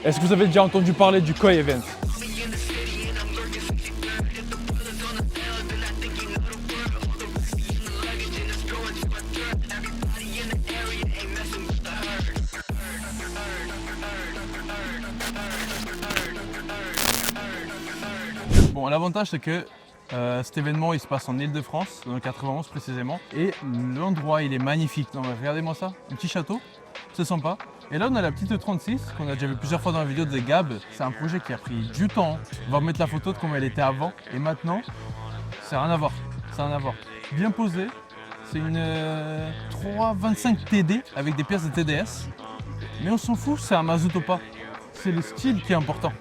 Est-ce que vous avez déjà entendu parler du Koi Event? Bon, l'avantage c'est que cet événement il se passe en Île-de-France, dans le 91 précisément, et l'endroit il est magnifique. Non, mais regardez-moi ça, un petit château, c'est sympa. Et là on a la petite E36 qu'on a déjà vu plusieurs fois dans la vidéo de Gab. C'est un projet qui a pris du temps. On va remettre la photo de comment elle était avant et maintenant, c'est rien à voir. C'est rien à voir. Bien posé, c'est une 325 TD avec des pièces de TDS. Mais on s'en fout, c'est un mazout ou pas. C'est le style qui est important.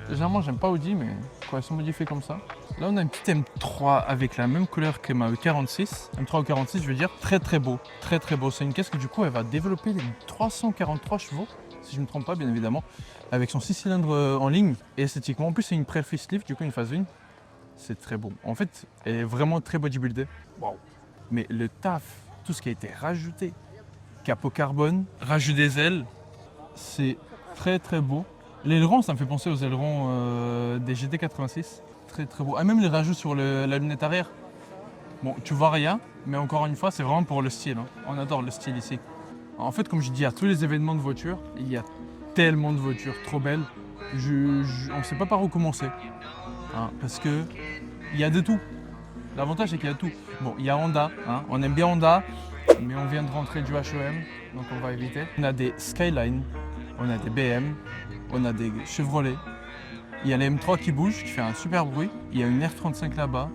Généralement j'aime pas Audi, mais quand elles sont modifiées comme ça. Là on a une petite M3 avec la même couleur que ma E46. M3 E46 je veux dire, très très beau. Très très beau. C'est une caisse que du coup elle va développer les 343 chevaux, si je ne me trompe pas bien évidemment, avec son 6 cylindres en ligne. Et esthétiquement, en plus c'est une pré-facelift, du coup une phase 1. C'est très beau. En fait, elle est vraiment très bodybuildée. Waouh. Mais le taf, tout ce qui a été rajouté, capot carbone, rajout des ailes, c'est très très beau. L'aileron, ça me fait penser aux ailerons des GT86. Très très beau. Ah, même les rajouts sur la lunette arrière. Bon, tu vois rien, mais encore une fois, c'est vraiment pour le style. Hein. On adore le style ici. En fait, comme je dis, à tous les événements de voitures, il y a tellement de voitures trop belles. On ne sait pas par où commencer. Hein, parce que il y a de tout. L'avantage, c'est qu'il y a tout. Bon, il y a Honda. Hein. On aime bien Honda, mais on vient de rentrer du H&M, donc on va éviter. On a des Skyline, on a des BM, on a des Chevrolet. Il y a la M3 qui bouge, qui fait un super bruit. Il y a une R35 là-bas.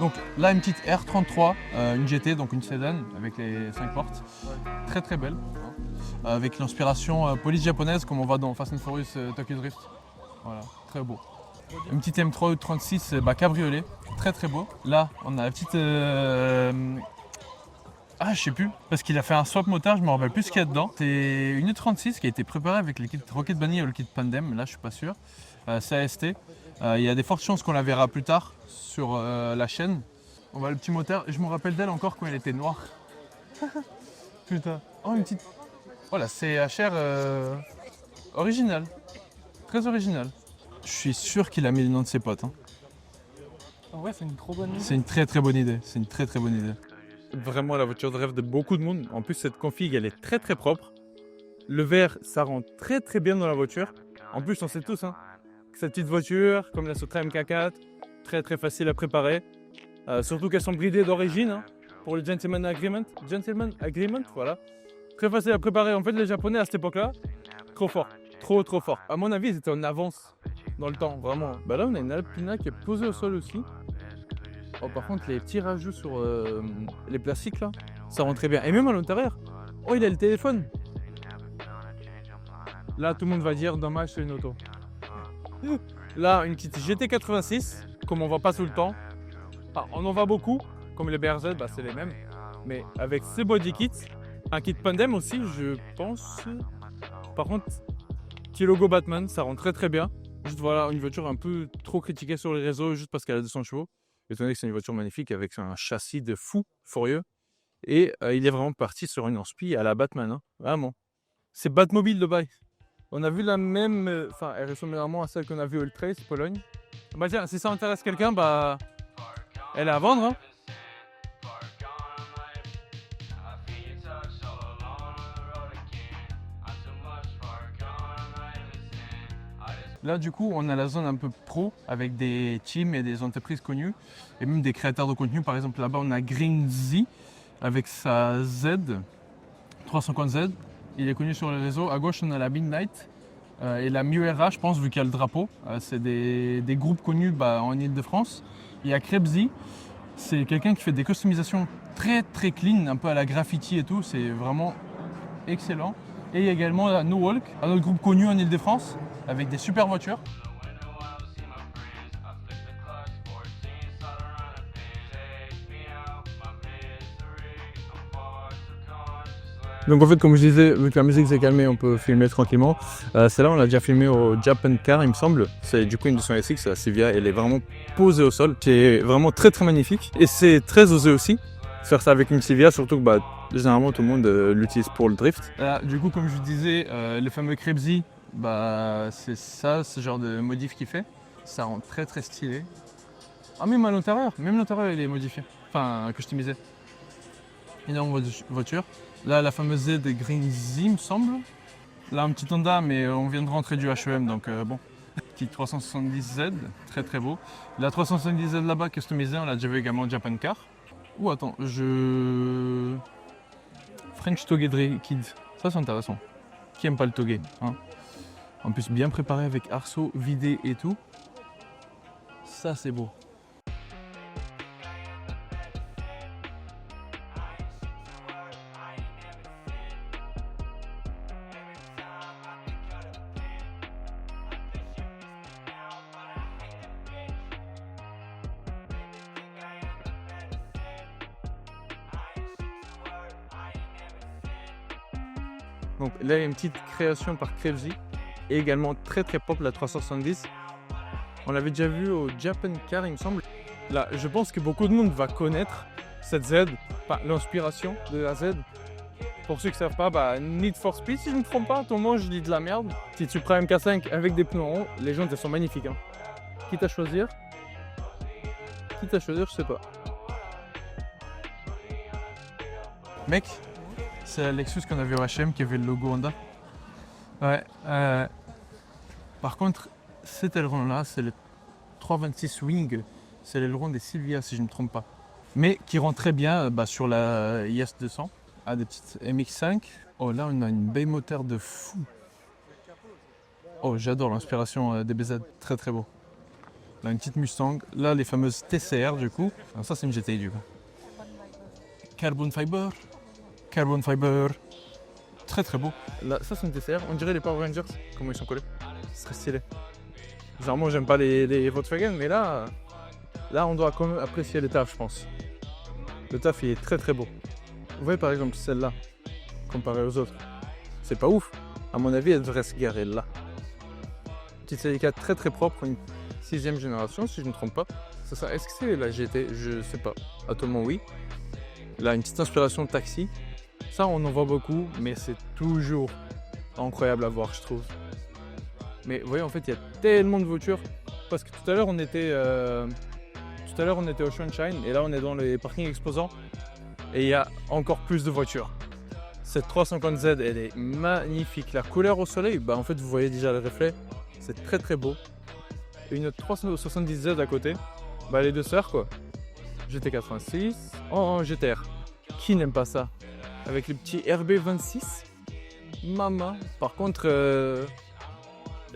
Donc là, une petite R33, une GT, donc une sédan avec les 5 portes. Très très belle. Avec l'inspiration police japonaise comme on voit dans Fast and Furious Tokyo Drift. Voilà, très beau. Une petite M3 E36 cabriolet, très très beau. Là, on a la petite... Ah, je sais plus, parce qu'il a fait un swap motard, je me rappelle plus ce qu'il y a dedans. C'est une E36 qui a été préparée avec le kit Rocket Bunny et le kit Pandem, là je suis pas sûr. C'est AST. Il y a des fortes chances qu'on la verra plus tard sur la chaîne. On voit le petit moteur, et je me rappelle d'elle encore quand elle était noire. Putain. Oh, une petite... Oh, la CHR originale. Très originale. Je suis sûr qu'il a mis le nom de ses potes. Hein. En vrai, c'est une trop bonne idée. C'est une très très bonne idée. C'est une très très bonne idée. Vraiment la voiture de rêve de beaucoup de monde. En plus, cette config, elle est très très propre. Le vert, ça rend très très bien dans la voiture. En plus, on sait tous, hein, que cette petite voiture, comme la Sotra MK4, très très facile à préparer. Surtout qu'elles sont bridées d'origine hein, pour le Gentleman Agreement. Gentleman Agreement, voilà. Très facile à préparer. En fait, les Japonais à cette époque-là, trop fort. Trop trop fort. À mon avis, ils étaient en avance dans le temps, vraiment. Bah là, on a une Alpina qui est posée au sol aussi. Oh, par contre, les petits rajouts sur les plastiques là, ça rend très bien. Et même à l'intérieur, oh, il a le téléphone. Là, tout le monde va dire dommage, c'est une auto. Là, une petite GT86, comme on voit pas tout le temps. Ah, on en voit beaucoup, comme les BRZ, bah, c'est les mêmes. Mais avec ces body kits, un kit Pandem aussi, je pense. Par contre, petit logo Batman, ça rend très très bien. Juste voilà, une voiture un peu trop critiquée sur les réseaux juste parce qu'elle a 200 chevaux. Étant donné que c'est une voiture magnifique avec un châssis de fou furieux. Et il est vraiment parti sur une inspi à la Batman, hein, vraiment. C'est Batmobile de bail. On a vu la même, enfin elle ressemble vraiment à celle qu'on a vue au Trace Pologne. Bah tiens, si ça intéresse quelqu'un, bah elle est à vendre. Hein. Là, du coup, on a la zone un peu pro avec des teams et des entreprises connues et même des créateurs de contenu. Par exemple, là-bas, on a Green Z avec sa Z, 350Z. Il est connu sur les réseaux. À gauche, on a la Midnight et la Miura, je pense, vu qu'il y a le drapeau. C'est des groupes connus en Ile-de-France. Il y a Krebsy. C'est quelqu'un qui fait des customisations très très clean, un peu à la graffiti et tout. C'est vraiment excellent. Et il y a également la No Walk, un autre groupe connu en Ile-de-France, avec des super voitures. Donc en fait, comme je disais, vu que la musique s'est calmée, on peut filmer tranquillement. Celle-là, on l'a déjà filmé au Japan Car, il me semble. C'est du coup une 200SX, la Silvia, elle est vraiment posée au sol. C'est vraiment très très magnifique. Et c'est très osé aussi, faire ça avec une Silvia, surtout que généralement tout le monde l'utilise pour le drift. Du coup, comme je disais, le fameux Krebsy, c'est ça, ce genre de modif qu'il fait. Ça rend très très stylé. Ah, même à l'intérieur, il est modifié. Enfin, customisé. Énorme voiture. Là, la fameuse Z Green Z, me semble. Là, un petit Honda, mais on vient de rentrer du HEM, donc bon. Petit 370Z, très très beau. La 370Z là-bas, customisée, on l'a déjà vu également au Japan Car. Ou attends, French Toge Kid, ça c'est intéressant. Qui aime pas le Toge, hein? En plus, bien préparé avec arceau vidé et tout. Ça, c'est beau. Donc là, il y a une petite création par Krebsy, et également très très propre la 370. On l'avait déjà vu au Japan Car, il me semble. Là, je pense que beaucoup de monde va connaître cette Z, l'inspiration de la Z. Pour ceux qui ne savent pas, Need for Speed, si je ne me trompe pas, à tout moment je dis de la merde. Si tu prends un MK5 avec des pneus ronds, les jantes elles sont magnifiques. Hein. Quitte à choisir, je sais pas. Mec, c'est la Lexus qu'on avait au HM qui avait le logo Honda. Ouais. Par contre, cet aileron là, c'est le 326 Wing. C'est l'aileron des Silvia si je ne me trompe pas. Mais qui rend très bien sur la IS 200. Ah, des petites MX5. Oh là, on a une baie moteur de fou. Oh, j'adore l'inspiration DBZ. Très très beau. Là, une petite Mustang. Là, les fameuses TCR du coup. Alors, ça, c'est une GTI du coup. Carbon fiber. Carbon fiber. Très très beau. Là, ça c'est une TCR, on dirait les Power Rangers, comment ils sont collés. C'est très stylé. Généralement j'aime pas les Volkswagen, mais là on doit quand même apprécier le taf, je pense. Le taf il est très très beau. Vous voyez par exemple celle-là, comparée aux autres. C'est pas ouf. À mon avis elle devrait se garer là. Petite Celica très très propre, une 6ème génération si je ne me trompe pas. C'est ça, est-ce que c'est la GT? Je sais pas. Actuellement oui. Là une petite inspiration taxi. Ça, on en voit beaucoup, mais c'est toujours incroyable à voir, je trouve. Mais vous voyez, en fait, il y a tellement de voitures. Parce que tout à l'heure, on était au Sunshine, et là, on est dans les parkings exposants. Et il y a encore plus de voitures. Cette 350Z, elle est magnifique. La couleur au soleil, en fait, vous voyez déjà le reflet. C'est très très beau. Et une 370Z à côté. Les deux sœurs, quoi. GT86 en GTR. Qui n'aime pas ça? Avec le petit RB26, maman. Par contre,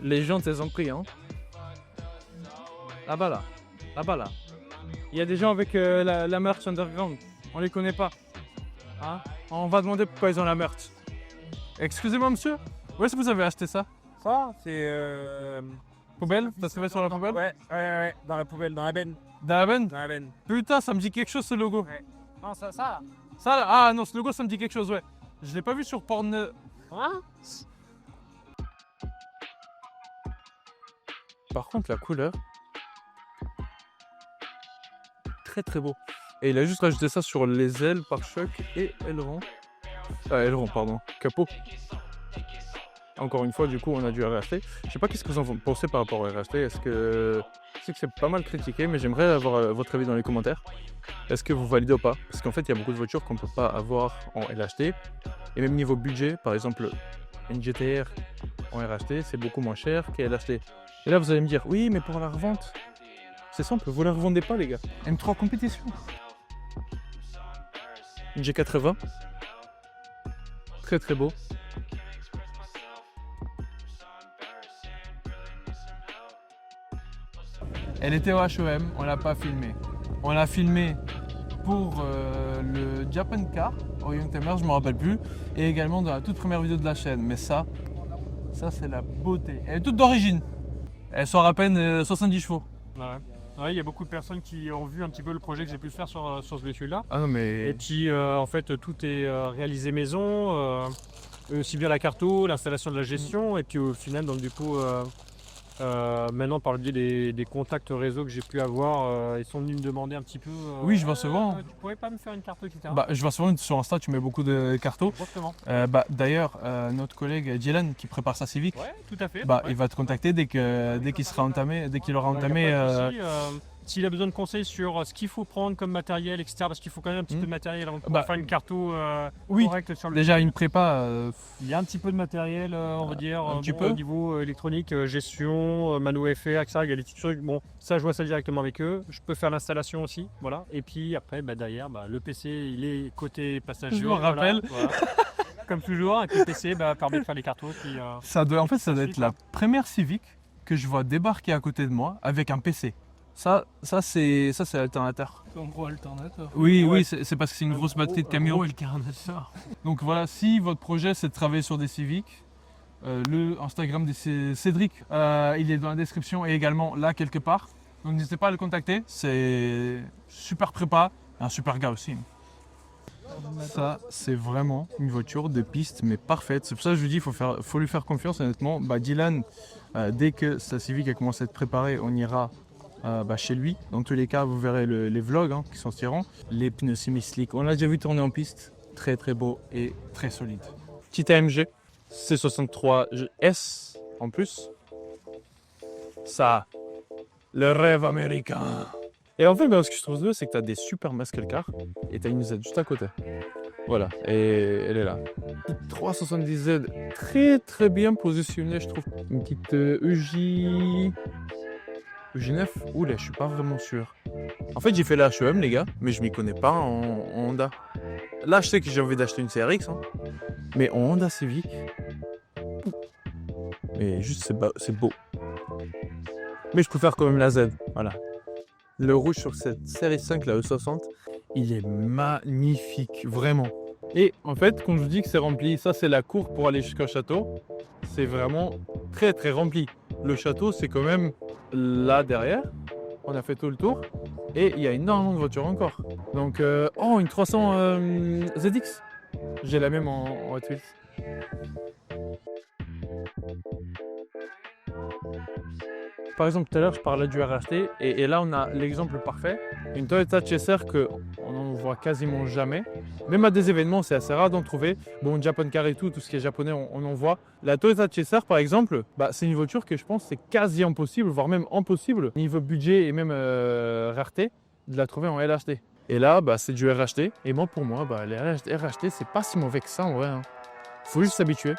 les jantes elles ont pris. Hein. Là-bas là. Il y a des gens avec la merch underground. On les connaît pas. Hein? On va demander pourquoi ils ont la merch. Excusez-moi monsieur, où est-ce que vous avez acheté ça? Ça, c'est. Poubelle? Ça se fait sur la poubelle? Ouais, dans la poubelle, dans la benne. Dans la benne? Dans la benne. Putain, ça me dit quelque chose ce logo. Ouais. Non, ça. Ça là, ah non, ce logo ça me dit quelque chose, ouais. Je l'ai pas vu sur Pornhub. Hein? Par contre, la couleur, très très beau. Et il a juste rajouté ça sur les ailes, pare-choc et aileron. Aileron, pardon, capot. Encore une fois, du coup, on a dû RHT. Je sais pas qu'est-ce que vous en pensez par rapport au RHT. Est-ce que je sais que c'est pas mal critiqué, mais j'aimerais avoir votre avis dans les commentaires. Est-ce que vous validez ou pas? Parce qu'en fait, il y a beaucoup de voitures qu'on peut pas avoir en LHT. Et même niveau budget, par exemple, une GTR en RHT, c'est beaucoup moins cher qu'en LHT. Et là, vous allez me dire, oui, mais pour la revente, c'est simple, vous la revendez pas, les gars. M3 compétition. Une G80. Très très beau. Elle était au HEM, on l'a pas filmé. On l'a filmé pour le Japan Car au Youngtimer, je me rappelle plus, et également dans la toute première vidéo de la chaîne. Mais ça c'est la beauté. Elle est toute d'origine. Elle sort à peine 70 chevaux. Ouais. Ouais, il y a beaucoup de personnes qui ont vu un petit peu le projet que j'ai pu faire sur ce véhicule-là. Ah non, mais. Et puis en fait tout est réalisé maison, aussi bien la carto, l'installation de la gestion, et puis au final donc du coup maintenant par le biais des contacts réseau que j'ai pu avoir, ils sont venus me demander un petit peu Oui, je vois souvent. tu pourrais pas me faire une carto, etc. Bah, je vois souvent sur Insta, tu mets beaucoup de cartos. Exactement. D'ailleurs, notre collègue Dylan qui prépare sa Civic, Ouais, tout à fait. bah, Ouais. il va te contacter dès qu'il sera entamé, dès qu'il aura Il y a entamé. pas de souci, s'il a besoin de conseils sur ce qu'il faut prendre comme matériel, etc., parce qu'il faut quand même un petit peu de matériel avant de pouvoir Bah, faire une carto oui, correcte sur le. déjà une prépa. Il y a un petit peu de matériel, on va dire, un petit bon, peu. au niveau électronique, gestion, manuel FR, etc. Il y a des petits trucs. Bon, ça, je vois ça directement avec eux. Je peux faire l'installation aussi, voilà. Et puis après, derrière, le PC, il est côté passager. Je me rappelle. Voilà. Comme toujours, avec le PC, permet de faire les cartos. Puis, En fait, ça doit être la première Civic que je vois débarquer à côté de moi avec un PC. Ça c'est l'alternateur. En gros alternateur. Oui, Ouais. oui, c'est parce que c'est une grosse batterie de camion. alternateur. Donc voilà, si votre projet c'est de travailler sur des Civic, le Instagram de Cédric, il est dans la description et également là quelque part. Donc n'hésitez pas à le contacter, c'est super prépa, un super gars aussi. Ça, c'est vraiment une voiture de piste, mais parfaite. C'est pour ça que je lui dis, faut lui faire confiance, honnêtement. Dylan, dès que sa Civic a commencé à être préparée, on ira chez lui. Dans tous les cas, vous verrez les vlogs qui sont tirants. Les pneus semi-slick, on l'a déjà vu tourner en piste. Très très beau et très solide. Petit AMG, C63S en plus. Ça, le rêve américain. Et en fait, ce que je trouve beau, c'est que tu as des super muscle cars et tu as une Z juste à côté. Voilà, et elle est là. 370Z, très très bien positionnée, je trouve. Une petite EJ9. Oula, je suis pas vraiment sûr. En fait, j'ai fait la HEM, les gars, mais je m'y connais pas en Honda. Là, je sais que j'ai envie d'acheter une CRX, mais en Honda Civic, mais juste c'est beau. Mais je préfère quand même la Z, voilà. Le rouge sur cette série 5, la E60, il est magnifique, vraiment. Et en fait, quand je vous dis que c'est rempli, ça c'est la cour pour aller jusqu'au château. C'est vraiment très très rempli. Le château, c'est quand même là derrière. On a fait tout le tour. Et il y a énormément de voitures encore. Donc, une 300 ZX. J'ai la même en Hot Wheels. Par exemple, tout à l'heure, je parlais du RHT et là, on a l'exemple parfait. Une Toyota Chaser qu'on n'en voit quasiment jamais. Même à des événements, c'est assez rare d'en trouver. Bon, Japan Car et tout ce qui est japonais, on en voit. La Toyota Chaser, par exemple, c'est une voiture que je pense c'est quasi impossible, voire même impossible, niveau budget et même rareté, de la trouver en LHT. Et là, c'est du RHT. Et moi, pour moi, les RHT, c'est pas si mauvais que ça en vrai. Faut juste s'habituer.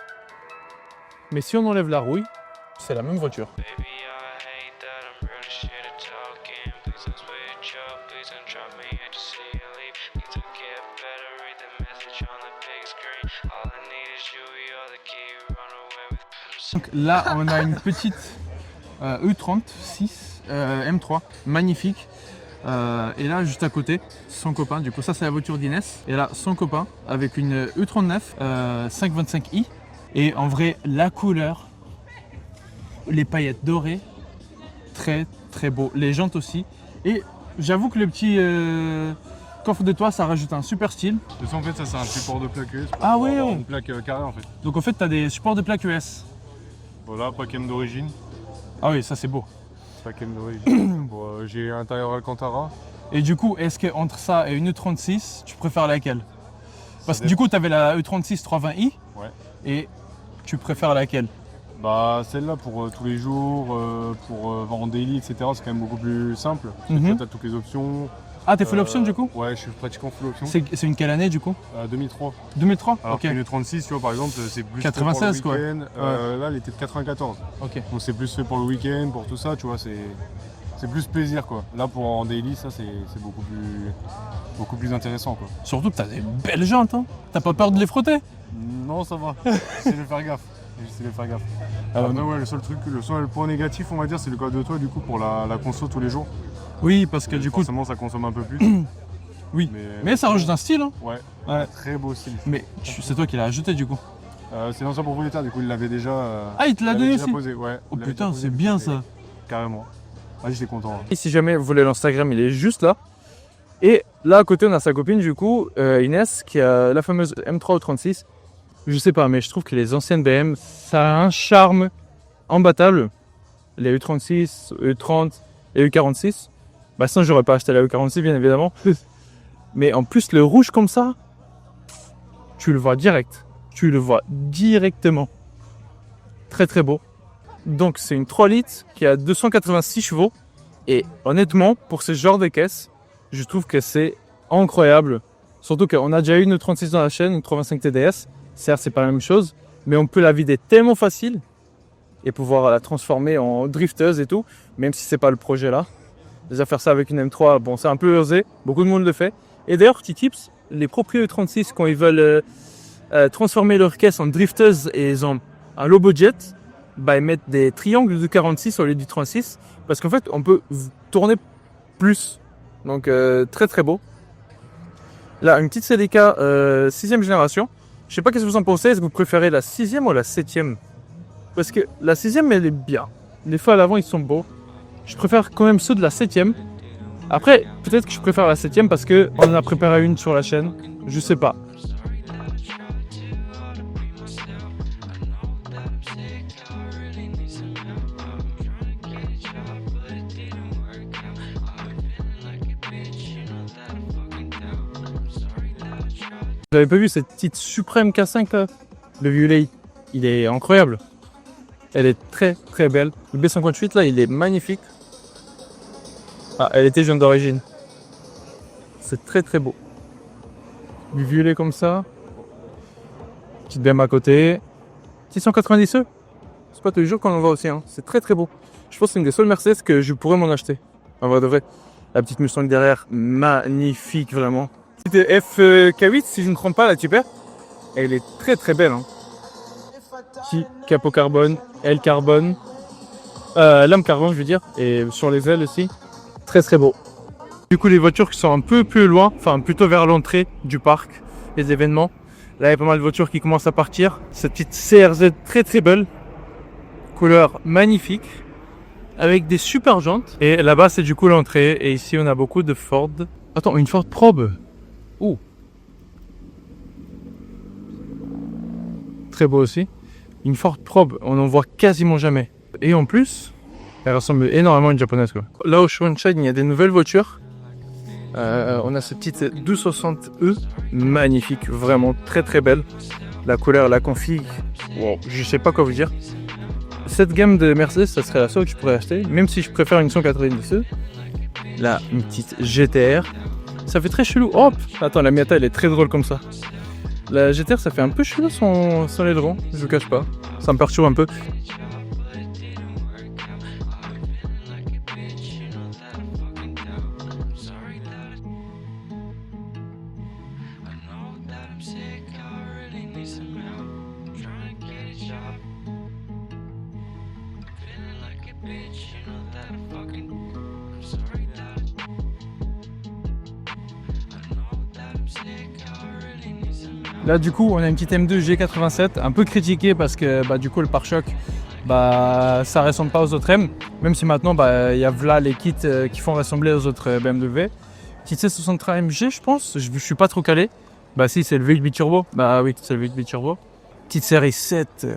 Mais si on enlève la rouille, c'est la même voiture. Donc là, on a une petite E36 M3, magnifique. Et là, juste à côté, son copain, du coup, ça c'est la voiture d'Inès. Et là, son copain avec une E39 525i. Et en vrai, la couleur, les paillettes dorées, très très beau. Les jantes aussi. Et j'avoue que le petit coffre de toit, ça rajoute un super style. Et ça, en fait, ça c'est un support de plaque US. Ah ouais, Une plaque carrée en fait. Donc en fait, tu as des supports de plaques US. Voilà, pack M d'origine. Ah oui, ça c'est beau. Pack M d'origine. Bon, j'ai intérieur Alcantara. Et du coup, est-ce qu'entre ça et une E36, tu préfères laquelle? Parce que dépend. du coup, tu avais la E36 320i. Ouais. Et tu préfères laquelle? Celle-là pour tous les jours, pour vendre en daily, etc. C'est quand même beaucoup plus simple. Mhm. Tu as toutes les options. Ah, t'es full option du coup? Ouais, je suis pratiquement full option. C'est une quelle année du coup? 2003. 2003? Alors Ok. qu'une 36, tu vois, par exemple, c'est plus 96, fait pour quoi. le week-end. Là, elle était de 94. Ok. Donc c'est plus fait pour le week-end, pour tout ça, tu vois, c'est plus plaisir, quoi. Là, pour en daily, ça, c'est beaucoup plus intéressant, quoi. Surtout que t'as des belles jantes, hein. T'as pas peur de les frotter? Non, ça va. C'est de faire gaffe. C'est de faire gaffe. non. Ouais, le seul point négatif, on va dire, c'est le code de toit, du coup, pour la conso tous les jours. Oui, parce que du coup. Forcément, ça consomme un peu plus. Oui. Mais ça rajoute un style, hein. Ouais. Ouais. Très beau style. Mais c'est toi qui l'as ajouté du coup. C'est l'ancien propriétaire, du coup, il l'avait déjà. Ah, il te l'a donné déjà aussi? posé, ouais. Oh Il l'avait putain, déjà posé, c'est bien ça. Carrément. Ah, j'étais content. Et si jamais vous voulez l'Instagram, il est juste là. Et là à côté, on a sa copine du coup, Inès, qui a la fameuse M3 ou 36. Je sais pas, mais je trouve que les anciennes BM, ça a un charme imbattable. Les U36, U30 et U46. Bah sinon, j'aurais pas acheté la U46, bien évidemment. Mais en plus, le rouge comme ça, tu le vois direct. Tu le vois directement. Très très beau. Donc c'est une 3 litres qui a 286 chevaux. Et honnêtement, pour ce genre de caisse, je trouve que c'est incroyable. Surtout qu'on a déjà eu une 36 dans la chaîne, une 85 TDS. Certes, c'est pas la même chose, mais on peut la vider tellement facile et pouvoir la transformer en drifteuse et tout, même si c'est pas le projet là. Déjà faire ça avec une M3, bon, c'est un peu osé, beaucoup de monde le fait. Et d'ailleurs, petit tips, les propriétaires 36, quand ils veulent transformer leur caisse en drifteuse et ils ont un low budget, bah, ils mettent des triangles de 46 au lieu du 36, parce qu'en fait, on peut tourner plus. Donc, très très beau. Là, une petite CDK 6ème génération. Je sais pas qu'est-ce que vous en pensez, est-ce que vous préférez la 6ème ou la 7ème? Parce que la 6ème, elle est bien. Les feux à l'avant, ils sont beaux. Je préfère quand même ceux de la 7ème. Après, peut-être que je préfère la 7ème parce qu'on en a préparé une sur la chaîne. Je sais pas. Vous avez pas vu cette petite Supreme K5 là? Le violet, il est incroyable. Elle est très très belle. Le B58 là, il est magnifique. Ah, elle était jaune d'origine. C'est très très beau. Du violet comme ça. Petite BM à côté. 690 E. C'est pas tous les jours qu'on en voit aussi. Hein. C'est très très beau. Je pense que c'est une des seules Mercedes que je pourrais m'en acheter. En vrai de vrai. La petite Mustang derrière, magnifique vraiment. Petite FK8 si je ne me trompe pas, la Super. Elle est très très belle. Hein. Petit capot carbone, aile carbone. Lame carbone je veux dire. Et sur les ailes aussi. Très très beau. Du coup les voitures qui sont un peu plus loin, enfin plutôt vers l'entrée du parc, les événements. Là il y a pas mal de voitures qui commencent à partir. Cette petite CRZ très très belle. Couleur magnifique. Avec des super jantes. Et là-bas c'est du coup l'entrée. Et ici on a beaucoup de Ford. Attends, une Ford Probe. Oh. Très beau aussi. Une Ford Probe, on en voit quasiment jamais. Et en plus, elle ressemble énormément à une japonaise quoi. Là au Shine, il y a des nouvelles voitures. On a cette petite 260E, magnifique, vraiment très très belle. La couleur, la config, wow, je sais pas quoi vous dire. Cette gamme de Mercedes, ça serait la seule que je pourrais acheter, même si je préfère une 190E. Là, une petite GTR. Ça fait très chelou. Hop, attends, la Miata, elle est très drôle comme ça. La GTR, ça fait un peu chelou son aileron, je vous cache pas. Ça me perturbe un peu. Là du coup on a une petite M2 G87 un peu critiquée parce que du coup le pare-choc ça ressemble pas aux autres M, même si maintenant il y a là les kits qui font ressembler aux autres BMW. Petite C63 MG je pense, je suis pas trop calé. Si c'est le V8 biturbo, oui c'est le V8 biturbo. Petite série 7.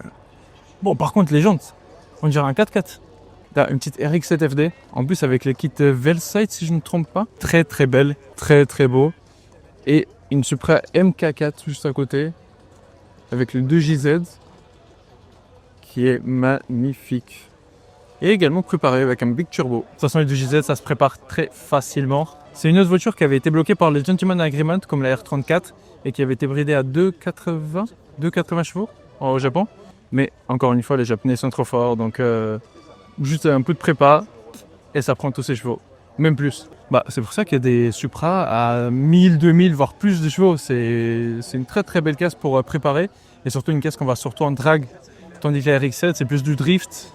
Bon par contre les jantes, on dirait un 4x4. Là, une petite RX7 FD, en plus avec le kit Velside si je ne me trompe pas. Très très belle, très très beau. Et une Supra MK4 juste à côté, avec le 2JZ, qui est magnifique. Et également préparé avec un Big Turbo. De toute façon, les 2JZ, ça se prépare très facilement. C'est une autre voiture qui avait été bloquée par les Gentleman Agreement, comme la R34, et qui avait été bridée à 280 chevaux au Japon. Mais encore une fois, les Japonais sont trop forts, donc juste un peu de prépa, et ça prend tous ses chevaux, même plus. C'est pour ça qu'il y a des Supra à 1000, 2000, voire plus de chevaux. C'est une très très belle caisse pour préparer. Et surtout une caisse qu'on va surtout en drag. Tandis que la RX-7, c'est plus du drift.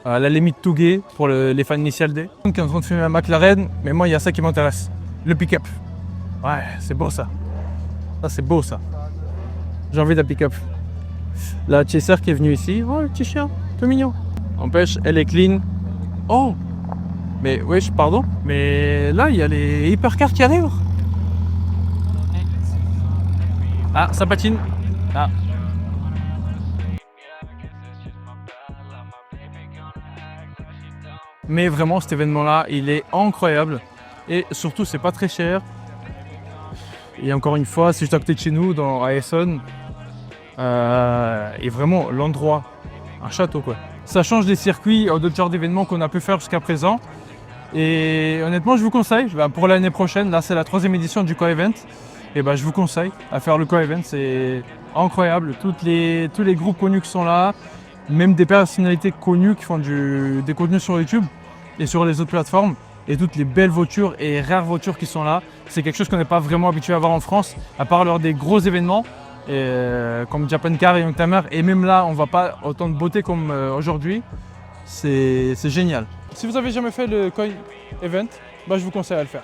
À la limite Touguet pour les fans initial D. Donc on est en train de filmer la McLaren, mais moi il y a ça qui m'intéresse. Le pick-up. Ouais, c'est beau ça. Ça c'est beau ça. J'ai envie d'un pick-up. La Chaser qui est venue ici. Oh le petit chien, tout mignon. N'empêche, elle est clean. Oh, Mais wesh, pardon. Mais là, il y a les hypercars qui arrivent. Ah, ça patine. Ah. Mais vraiment, cet événement-là, il est incroyable. Et surtout, c'est pas très cher. Et encore une fois, c'est juste à côté de chez nous, à Essonne. Et vraiment, l'endroit, un château quoi. Ça change des circuits, d'autres genres d'événements qu'on a pu faire jusqu'à présent. Et honnêtement, je vous conseille, pour l'année prochaine, là c'est la 3e édition du Co-Event. Et je vous conseille à faire le Co-Event, c'est incroyable. Tous les groupes connus qui sont là, même des personnalités connues qui font des contenus sur YouTube et sur les autres plateformes. Et toutes les belles voitures et rares voitures qui sont là. C'est quelque chose qu'on n'est pas vraiment habitué à voir en France, à part lors des gros événements. Comme Japan Car et Youngtimer, et même là on voit pas autant de beauté comme aujourd'hui. C'est génial. Si vous avez jamais fait le Coin Event, je vous conseille à le faire.